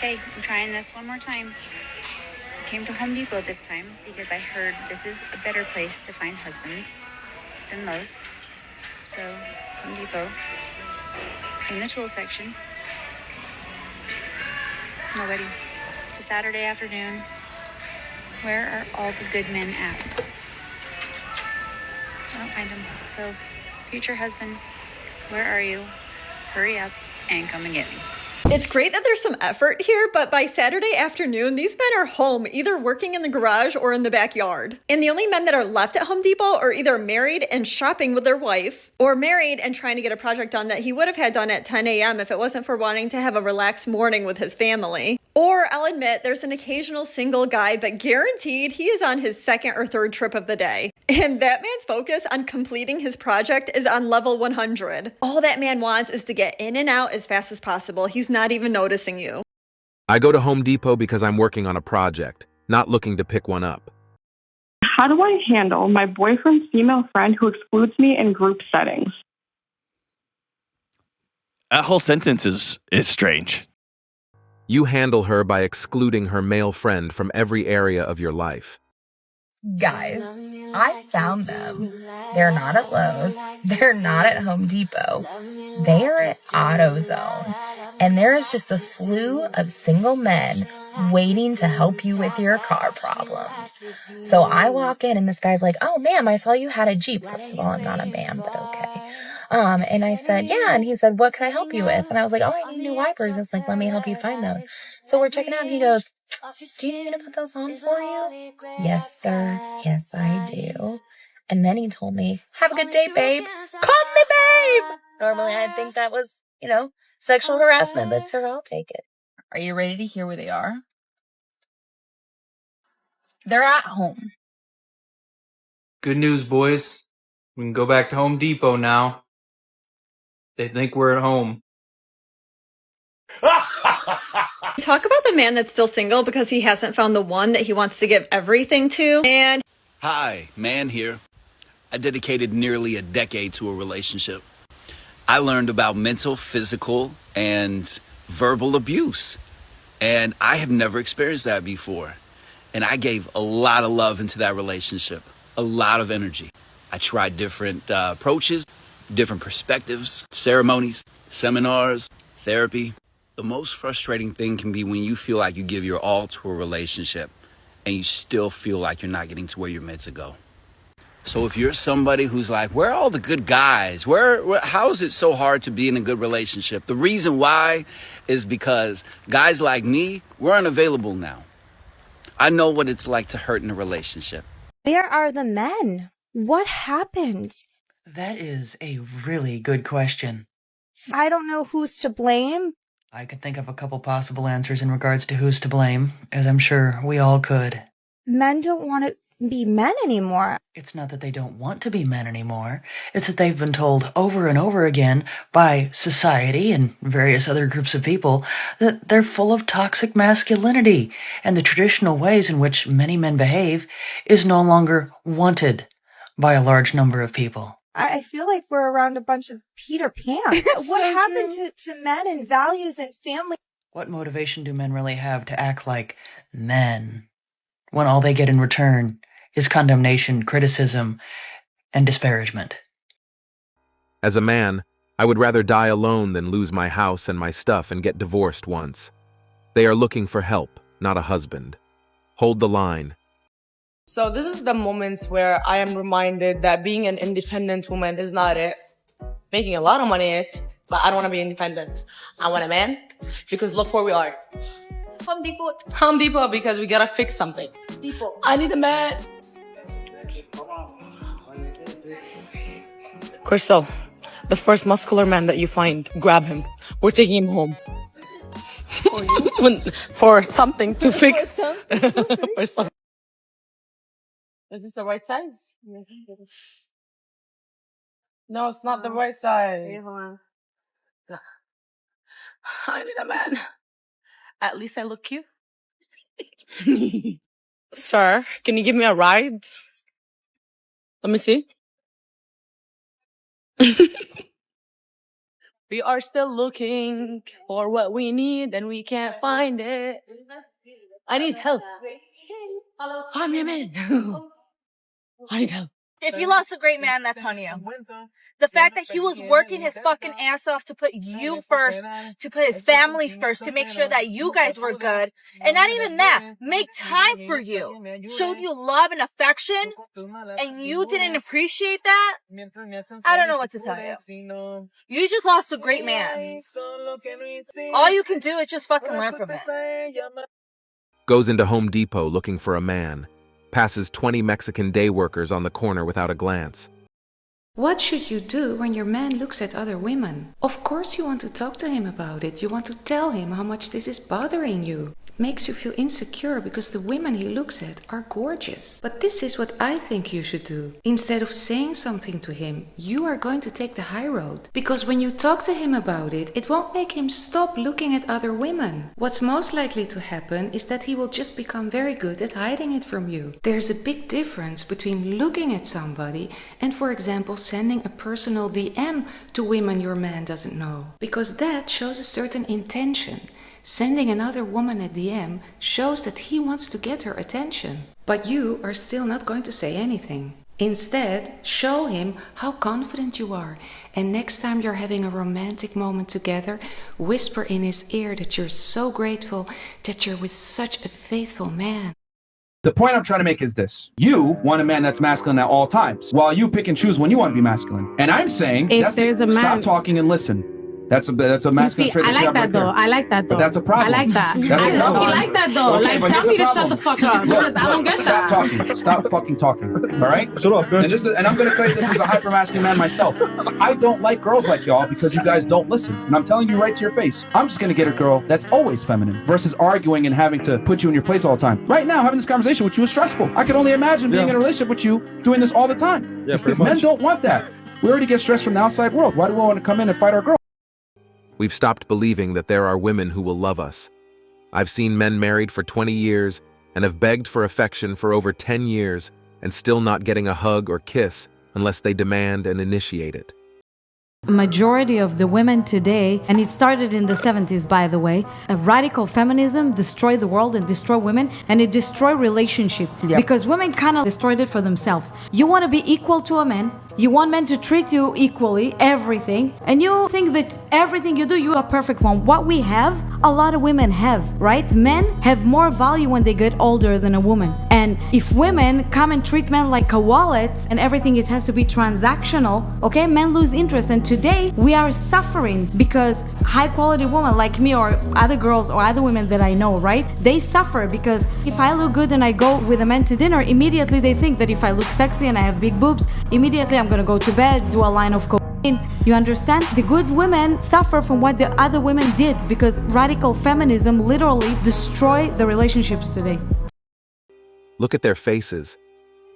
Okay, I'm trying this one more time. I came to Home Depot this time because I heard this is a better place to find husbands than Lowe's. So, Home Depot. In the tool section. Nobody. It's a Saturday afternoon. Where are all the good men at? I don't find them. So, future husband, where are you? Hurry up and come and get me. It's great that there's some effort here, but by Saturday afternoon, these men are home, either working in the garage or in the backyard. And the only men that are left at Home Depot are either married and shopping with their wife, or married and trying to get a project done that he would have had done at 10 a.m. if it wasn't for wanting to have a relaxed morning with his family. Or I'll admit there's an occasional single guy, but guaranteed he is on his second or third trip of the day. And that man's focus on completing his project is on level 100. All that man wants is to get in and out as fast as possible. He's not even noticing you. I go to Home Depot because I'm working on a project, not looking to pick one up. How do I handle my boyfriend's female friend who excludes me in group settings? That whole sentence is strange. You handle her by excluding her male friend from every area of your life. Guys, I found them. They're not at Lowe's. They're not at Home Depot. They are at AutoZone. And there is just a slew of single men waiting to help you with your car problems. So I walk in and this guy's like, "Oh, ma'am, I saw you had a Jeep." First of all, I'm not a ma'am, but okay. And I said, "Yeah." And he said, "What can I help you with?" And I was like, "Oh, I need new wipers." It's like, "Let me help you find those." So we're checking out and he goes, "Do you need me to put those on for you?" "Yes, sir. Yes, I do." And then he told me, "Have a good day, babe." Call me babe! Normally I'd think that was, sexual harassment, but sir, I'll take it. Are you ready to hear where they are? They're at home. Good news, boys. We can go back to Home Depot now. They think we're at home. Talk about the man that's still single because he hasn't found the one that he wants to give everything to. And Hi, man here. I dedicated nearly a decade to a relationship. I learned about mental, physical, and verbal abuse. And I have never experienced that before. And I gave a lot of love into that relationship, a lot of energy. I tried different approaches, different perspectives, ceremonies, seminars, therapy. The most frustrating thing can be when you feel like you give your all to a relationship and you still feel like you're not getting to where you're meant to go. So if you're somebody who's like, where are all the good guys? How is it so hard to be in a good relationship? The reason why is because guys like me, we're unavailable now. I know what it's like to hurt in a relationship. Where are the men? What happened? That is a really good question. I don't know who's to blame. I could think of a couple possible answers in regards to who's to blame, as I'm sure we all could. Men don't want to be men anymore. It's not that they don't want to be men anymore. It's that they've been told over and over again by society and various other groups of people that they're full of toxic masculinity, and the traditional ways in which many men behave is no longer wanted by a large number of people. I feel like we're around a bunch of Peter Pans. What happened to men and values and family? What motivation do men really have to act like men when all they get in return is condemnation, criticism, and disparagement? As a man, I would rather die alone than lose my house and my stuff and get divorced once. They are looking for help, not a husband. Hold the line. So this is the moments where I am reminded that being an independent woman is not it. Making a lot of money is it, but I don't want to be independent. I want a man because look where we are. Home Depot. Home Depot because we gotta fix something. Depot. I need a man. Crystal, the first muscular man that you find, grab him. We're taking him home. For you? For something to fix. For something. Is this the right size? No, it's not the right size. Okay, hold on. I need a man. At least I look cute. Sir, can you give me a ride? Let me see. We are still looking for what we need and we can't find it. I need help. I'm your man. I need help. If you lost a great man, that's on you. The fact that he was working his fucking ass off to put you first, to put his family first, to make sure that you guys were good. And not even that, make time for you. Showed you love and affection, and you didn't appreciate that? I don't know what to tell you. You just lost a great man. All you can do is just fucking learn from it. Goes into Home Depot looking for a man. Passes 20 Mexican day workers on the corner without a glance. What should you do when your man looks at other women? Of course you want to talk to him about it. You want to tell him how much this is bothering you. It makes you feel insecure because the women he looks at are gorgeous. But this is what I think you should do. Instead of saying something to him, you are going to take the high road. Because when you talk to him about it, it won't make him stop looking at other women. What's most likely to happen is that he will just become very good at hiding it from you. There's a big difference between looking at somebody and, for example, sending a personal DM to women your man doesn't know. Because that shows a certain intention. Sending another woman a DM shows that he wants to get her attention. But you are still not going to say anything. Instead, show him how confident you are. And next time you're having a romantic moment together, whisper in his ear that you're so grateful that you're with such a faithful man. The point I'm trying to make is this. You want a man that's masculine at all times, while you pick and choose when you want to be masculine. And I'm saying, stop talking and listen. That's a masculine trait that you have right there. I like that though. But that's a problem. I like that. That's a problem. I like that though. Okay, like, tell me to shut the fuck up because I don't get Stop that. talking. Stop fucking talking. All right? Shut up, man. And I'm going to tell you this as a hyper-masculine man myself. I don't like girls like y'all because you guys don't listen. And I'm telling you right to your face. I'm just going to get a girl that's always feminine versus arguing and having to put you in your place all the time. Right now, having this conversation with you is stressful. I can only imagine being in a relationship with you doing this all the time. Yeah, pretty much. Men don't want that. We already get stressed from the outside world. Why do we want to come in and fight our girl? We've stopped believing that there are women who will love us. I've seen men married for 20 years and have begged for affection for over 10 years and still not getting a hug or kiss unless they demand and initiate it. Majority of the women today, and it started in the 70s by the way, radical feminism destroyed the world and destroyed women, and it destroyed relationship because women kind of destroyed it for themselves. You want to be equal to a man, you want men to treat you equally, everything, and you think that everything you do, you are perfect one. What we have, a lot of women have, right? Men have more value when they get older than a woman. And if women come and treat men like a wallet and everything has to be transactional, okay, men lose interest. And today we are suffering because high quality women like me or other girls or other women that I know, right? They suffer because if I look good and I go with a man to dinner, immediately they think that if I look sexy and I have big boobs, immediately I'm gonna go to bed, do a line of cocaine. You understand? The good women suffer from what the other women did because radical feminism literally destroyed the relationships today. Look at their faces.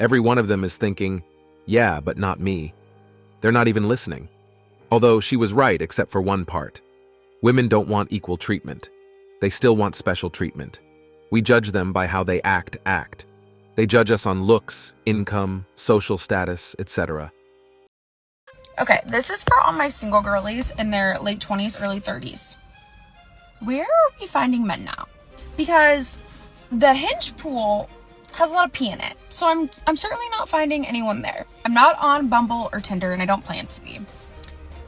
Every one of them is thinking, yeah, but not me. They're not even listening. Although she was right except for one part. Women don't want equal treatment. They still want special treatment. We judge them by how they act. They judge us on looks, income, social status, etc. Okay, this is for all my single girlies in their late 20s, early 30s. Where are we finding men now? Because the Hinge pool has a lot of pee in it. So I'm certainly not finding anyone there. I'm not on Bumble or Tinder and I don't plan to be.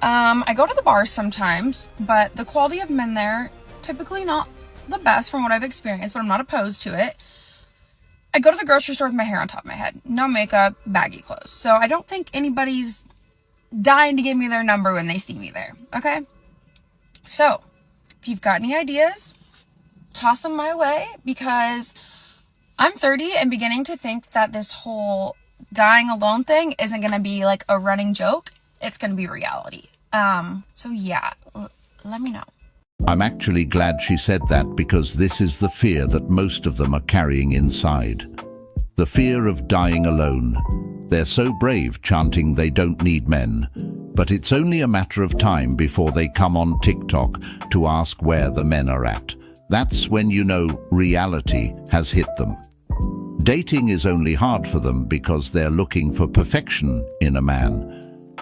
I go to the bars sometimes, but the quality of men there, typically not the best from what I've experienced, but I'm not opposed to it. I go to the grocery store with my hair on top of my head. No makeup, baggy clothes. So I don't think anybody's dying to give me their number when they see me there, okay? So, if you've got any ideas, toss them my way because I'm 30 and beginning to think that this whole dying alone thing isn't going to be like a running joke. It's going to be reality. So yeah, let me know. I'm actually glad she said that because this is the fear that most of them are carrying inside. The fear of dying alone. They're so brave chanting they don't need men, but it's only a matter of time before they come on TikTok to ask where the men are at. That's when you know reality has hit them. Dating is only hard for them because they're looking for perfection in a man.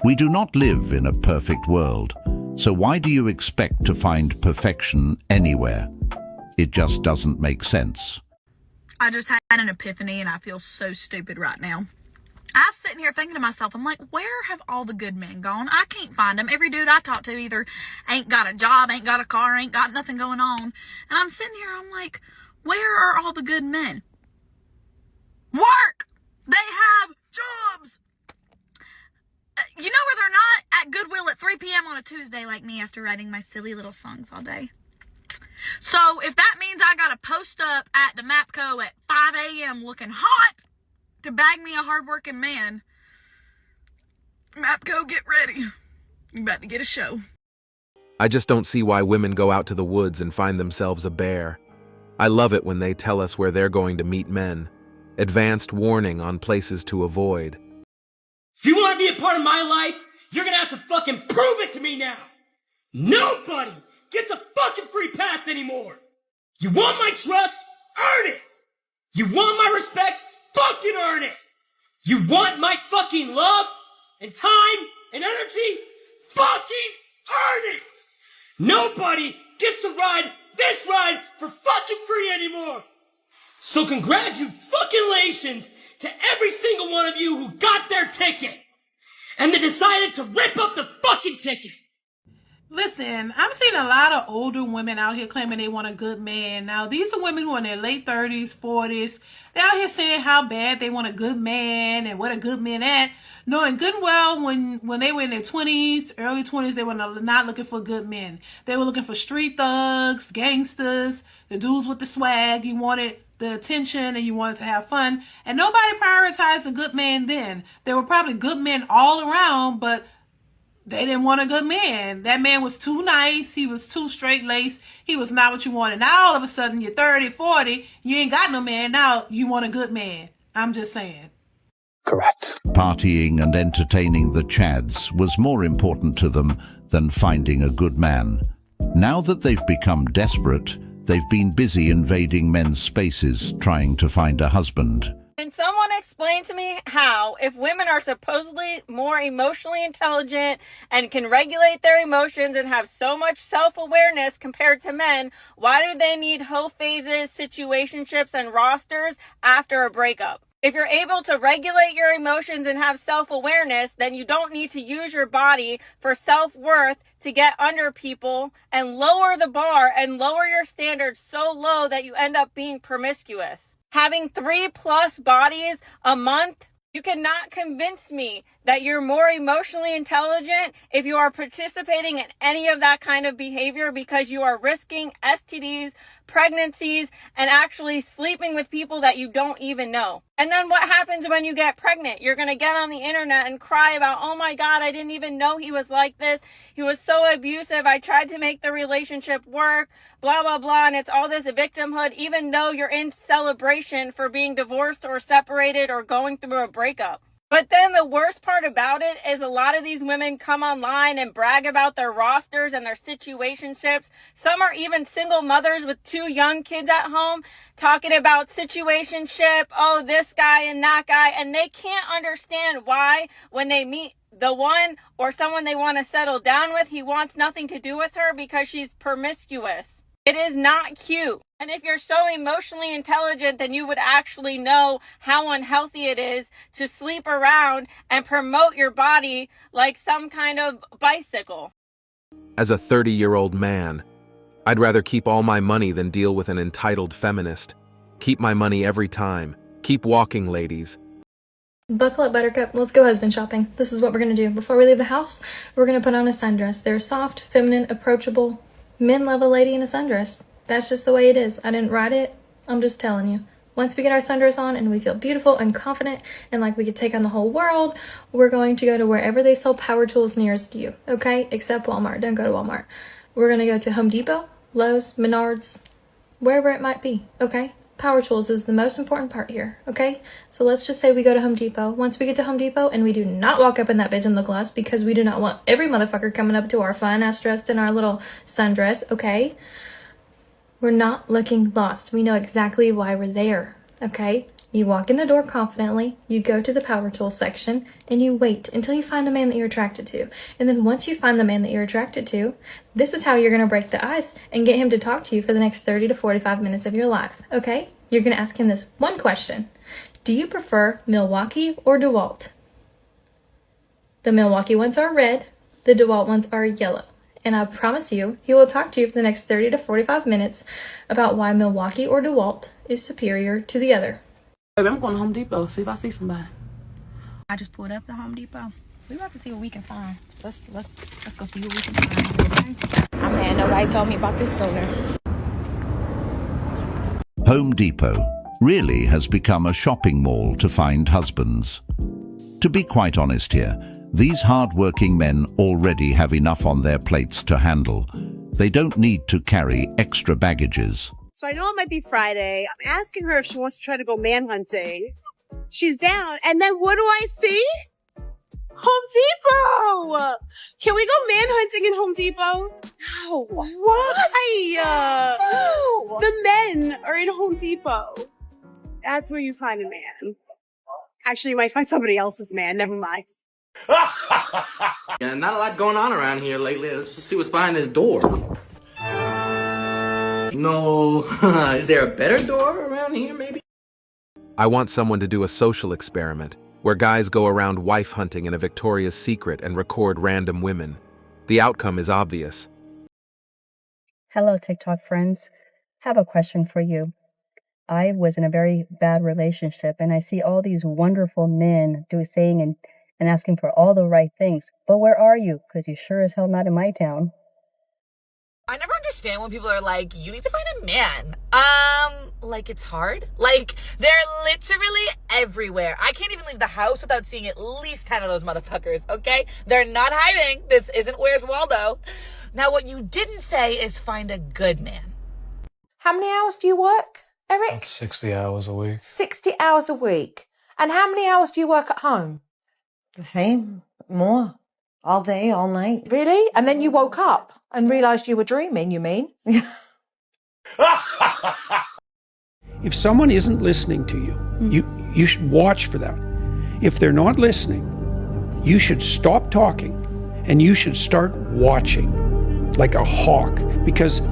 We do not live in a perfect world, So why do you expect to find perfection anywhere? It just doesn't make sense. I just had an epiphany and I feel so stupid right now. I was sitting here thinking to myself, I'm like, where have all the good men gone? I can't find them. Every dude I talk to either ain't got a job, ain't got a car, ain't got nothing going on. And I'm sitting here, I'm like, where are all the good men? Work! They have jobs! You know where they're not? At Goodwill at 3 p.m. on a Tuesday like me after writing my silly little songs all day. So if that means I gotta post up at the MAPCO at 5 a.m. looking hot to bag me a hardworking man, MAPCO, get ready. You're about to get a show. I just don't see why women go out to the woods and find themselves a bear. I love it when they tell us where they're going to meet men. Advanced warning on places to avoid. If you want to be a part of my life, you're gonna have to fucking prove it to me now. Nobody gets a fucking free pass anymore. You want my trust? Earn it. You want my respect? Fucking earn it. You want my fucking love and time and energy? Fucking earn it. Nobody gets to ride this ride for fucking free anymore. So congratulations to every single one of you who got their ticket and they decided to rip up the fucking ticket. Listen, I'm seeing a lot of older women out here claiming they want a good man. Now, these are women who are in their late 30s, 40s. They're out here saying how bad they want a good man and what a good man at. Knowing good and well when they were in their 20s, early 20s, they were not looking for good men. They were looking for street thugs, gangsters, the dudes with the swag. You wanted the attention and you wanted to have fun. And nobody prioritized a good man then. There were probably good men all around, but they didn't want a good man. That man was too nice. He was too straight-laced. He was not what you wanted. Now, all of a sudden, you're 30, 40. You ain't got no man. Now, you want a good man. I'm just saying. Correct. Partying and entertaining the Chads was more important to them than finding a good man. Now that they've become desperate, they've been busy invading men's spaces trying to find a husband. Can someone explain to me how, if women are supposedly more emotionally intelligent and can regulate their emotions and have so much self-awareness compared to men, why do they need hoe phases, situationships, and rosters after a breakup? If you're able to regulate your emotions and have self-awareness, then you don't need to use your body for self-worth to get under people and lower the bar and lower your standards so low that you end up being promiscuous. Having 3+ bodies a month, you cannot convince me that you're more emotionally intelligent if you are participating in any of that kind of behavior, because you are risking STDs, pregnancies, and actually sleeping with people that you don't even know. And then what happens when you get pregnant? You're going to get on the internet and cry about, oh my God, I didn't even know he was like this. He was so abusive. I tried to make the relationship work, blah, blah, blah. And it's all this victimhood, even though you're in celebration for being divorced or separated or going through a breakup. But then the worst part about it is a lot of these women come online and brag about their rosters and their situationships. Some are even single mothers with 2 young kids at home talking about situationship, oh, this guy and that guy. And they can't understand why when they meet the one or someone they want to settle down with, he wants nothing to do with her because she's promiscuous. It is not cute. And if you're so emotionally intelligent, then you would actually know how unhealthy it is to sleep around and promote your body like some kind of bicycle. As a 30-year-old man, I'd rather keep all my money than deal with an entitled feminist. Keep my money every time. Keep walking, ladies. Buckle up, Buttercup. Let's go husband shopping. This is what we're going to do. Before we leave the house, we're going to put on a sundress. They're soft, feminine, approachable. Men love a lady in a sundress. That's just the way it is. I didn't write it. I'm just telling you. Once we get our sundress on and we feel beautiful and confident and like we could take on the whole world, we're going to go to wherever they sell power tools nearest to you, okay? Except Walmart. Don't go to Walmart. We're going to go to Home Depot, Lowe's, Menards, wherever it might be, okay? Power tools is the most important part here, okay? So let's just say we go to Home Depot. Once we get to Home Depot, and we do not walk up in that bitch in the glass because we do not want every motherfucker coming up to our fine-ass dressed in our little sundress, okay? We're not looking lost. We know exactly why we're there, okay? You walk in the door confidently, you go to the power tool section, and you wait until you find a man that you're attracted to. And then once you find the man that you're attracted to, this is how you're going to break the ice and get him to talk to you for the next 30 to 45 minutes of your life, okay? You're going to ask him this one question. Do you prefer Milwaukee or DeWalt? The Milwaukee ones are red, the DeWalt ones are yellow. And I promise you, he will talk to you for the next 30 to 45 minutes about why Milwaukee or DeWalt is superior to the other. Baby, I'm going to Home Depot, see if I see somebody. I just pulled up to Home Depot. We're about to see what we can find. Let's go see what we can find. Okay? I'm mad nobody told me about this sooner. Home Depot really has become a shopping mall to find husbands. To be quite honest here, these hard-working men already have enough on their plates to handle. They don't need to carry extra baggages. So I know it might be Friday. I'm asking her if she wants to try to go manhunting. She's down. And then what do I see? Home Depot! Can we go manhunting in Home Depot? No. Why? No. The men are in Home Depot. That's where you find a man. Actually, you might find somebody else's man. Never mind. Yeah, not a lot going on around here lately. Let's just see what's behind this door. No. Is there a better door around here, maybe? I want someone to do a social experiment where guys go around wife hunting in a Victoria's Secret and record random women. The outcome is obvious. Hello, TikTok friends. Have a question for you. I was in a very bad relationship, and I see all these wonderful men saying and asking for all the right things. But where are you? Because you sure as hell not in my town. I never understand when people are like, you need to find a man. Like it's hard. Like they're literally everywhere. I can't even leave the house without seeing at least 10 of those motherfuckers, okay? They're not hiding. This isn't Where's Waldo. Now what you didn't say is find a good man. How many hours do you work, Eric? That's 60 hours a week. 60 hours a week. And how many hours do you work at home? The same. More. All day, all night. Really? And then you woke up and realised you were dreaming, you mean? If someone isn't listening to you, you should watch for that. If they're not listening, you should stop talking and you should start watching like a hawk, because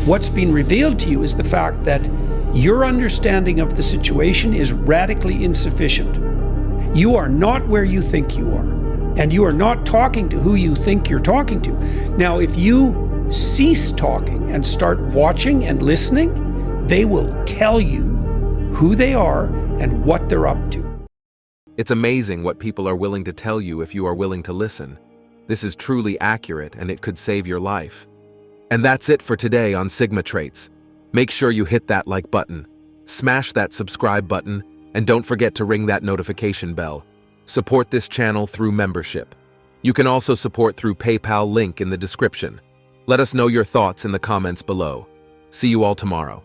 what's been revealed to you is the fact that your understanding of the situation is radically insufficient. You are not where you think you are, and you are not talking to who you think you're talking to. Now, if you cease talking and start watching and listening, they will tell you who they are and what they're up to. It's amazing what people are willing to tell you if you are willing to listen. This is truly accurate, and it could save your life. And that's it for today on Sigma Traits. Make sure you hit that like button, smash that subscribe button, and don't forget to ring that notification bell. Support this channel through membership. You can also support through PayPal, link in the description. Let us know your thoughts in the comments below. See you all tomorrow.